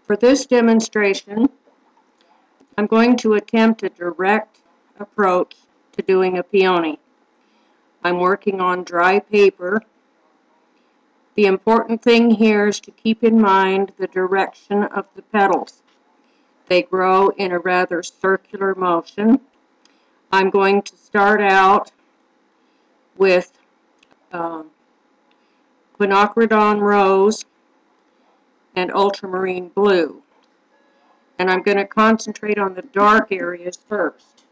For this demonstration, I'm going to attempt a direct approach to doing a peony. I'm working on dry paper. The important thing here is to keep in mind the direction of the petals. They grow in a rather circular motion. I'm going to start out with quinacridone rose and ultramarine blue. And I'm going to concentrate on the dark areas first.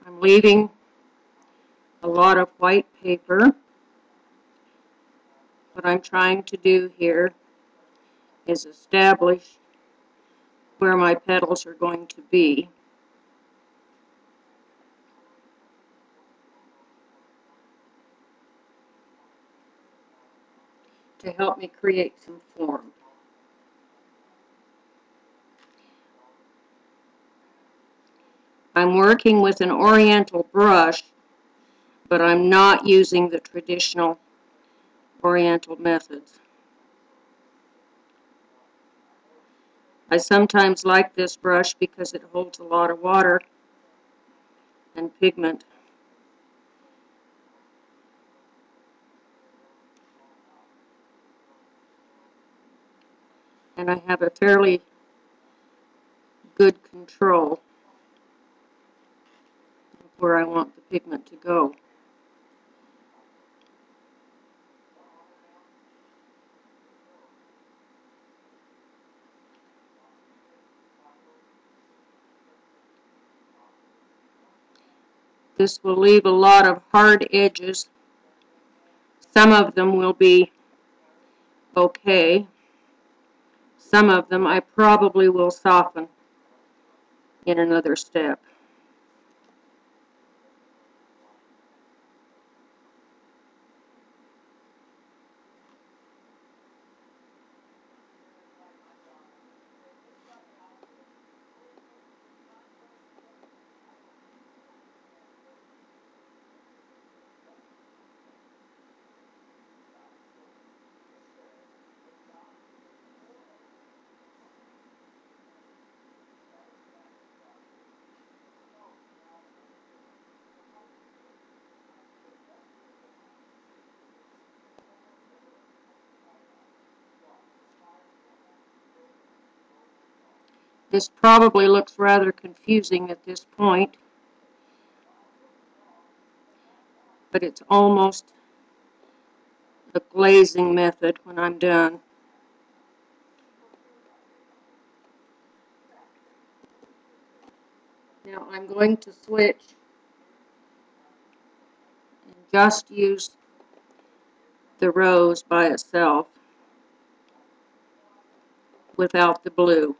I'm leaving a lot of white paper. What I'm trying to do here is establish where my petals are going to be. To help me create some form. I'm working with an oriental brush, but I'm not using the traditional oriental methods. I sometimes like this brush because it holds a lot of water and pigment. And I have a fairly good control of where I want the pigment to go. This will leave a lot of hard edges. Some of them will be okay. Some of them I probably will soften in another step. This probably looks rather confusing at this point, but it's almost a glazing method when I'm done. Now I'm going to switch and just use the rose by itself without the blue.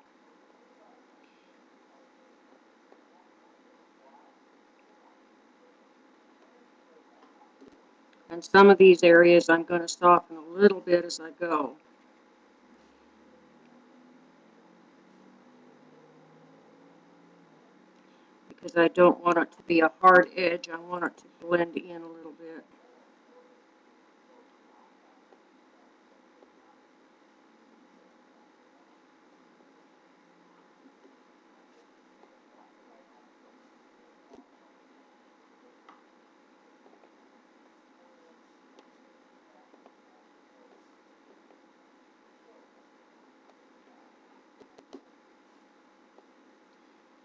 And some of these areas I'm going to soften a little bit as I go. Because I don't want it to be a hard edge, I want it to blend in a little bit.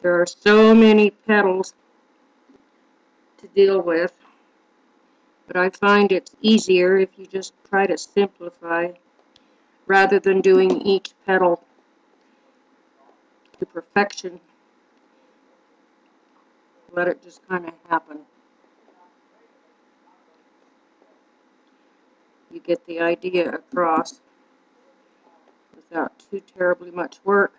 There are so many petals to deal with, but I find it's easier if you just try to simplify rather than doing each petal to perfection. Let it just kind of happen. You get the idea across without too terribly much work.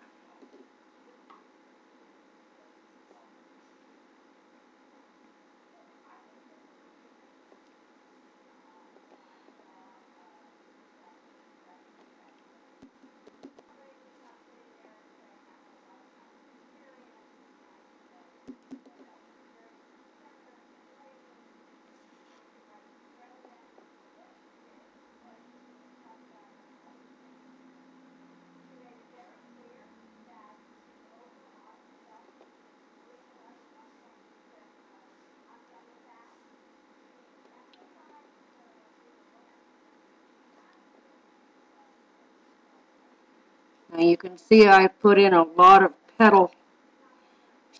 Now you can see I put in a lot of petal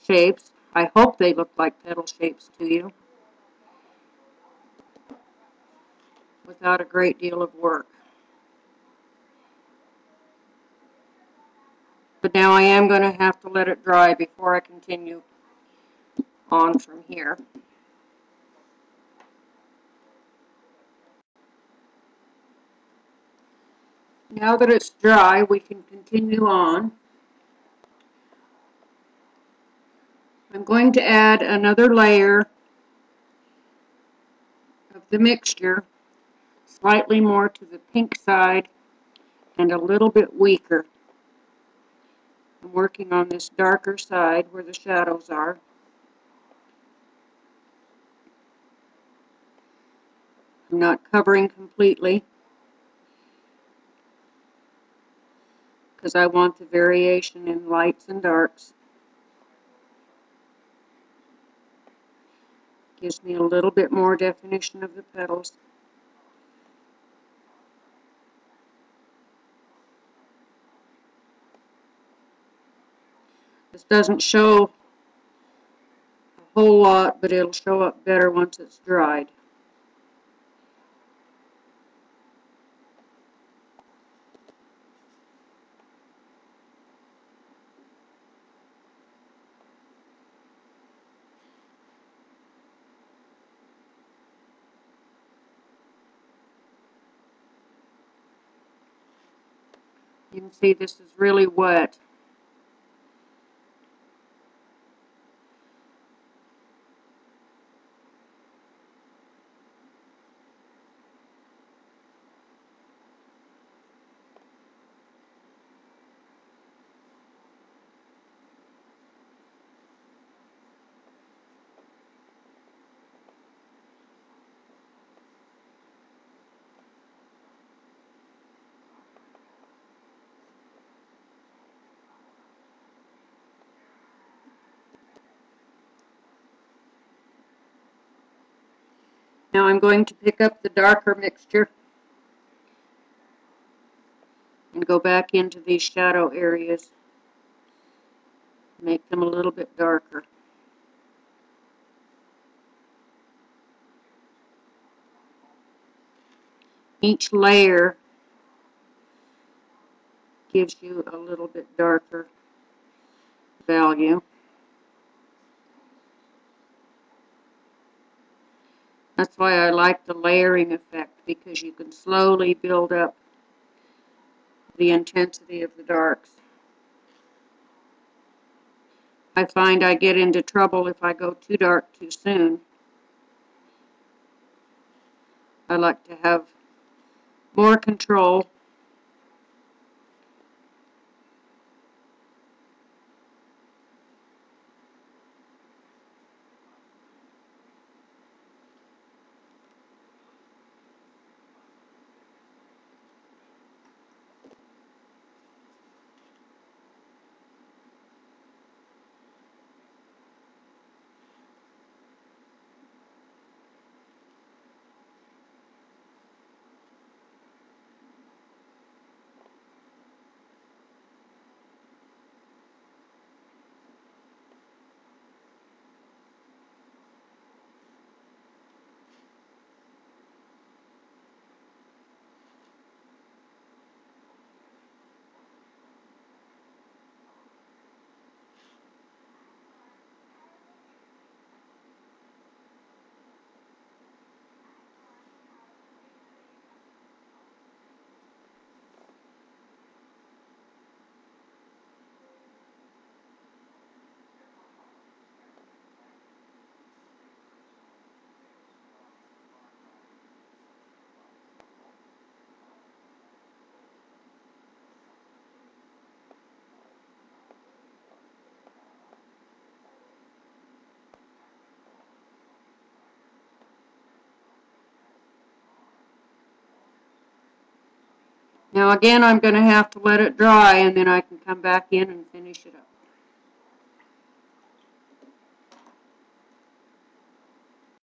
shapes. I hope they look like petal shapes to you, without a great deal of work. But now I am going to have to let it dry before I continue on from here. Now that it's dry, we can continue on. I'm going to add another layer of the mixture, slightly more to the pink side and a little bit weaker. I'm working on this darker side where the shadows are. I'm not covering completely because I want the variation in lights and darks. Gives me a little bit more definition of the petals. This doesn't show a whole lot, but it'll show up better once it's dried. You can see this is really wet. Now I'm going to pick up the darker mixture and go back into these shadow areas, make them a little bit darker. Each layer gives you a little bit darker value. That's why I like the layering effect, because you can slowly build up the intensity of the darks. I find I get into trouble if I go too dark too soon. I like to have more control. Now again, I'm going to have to let it dry, and then I can come back in and finish it up.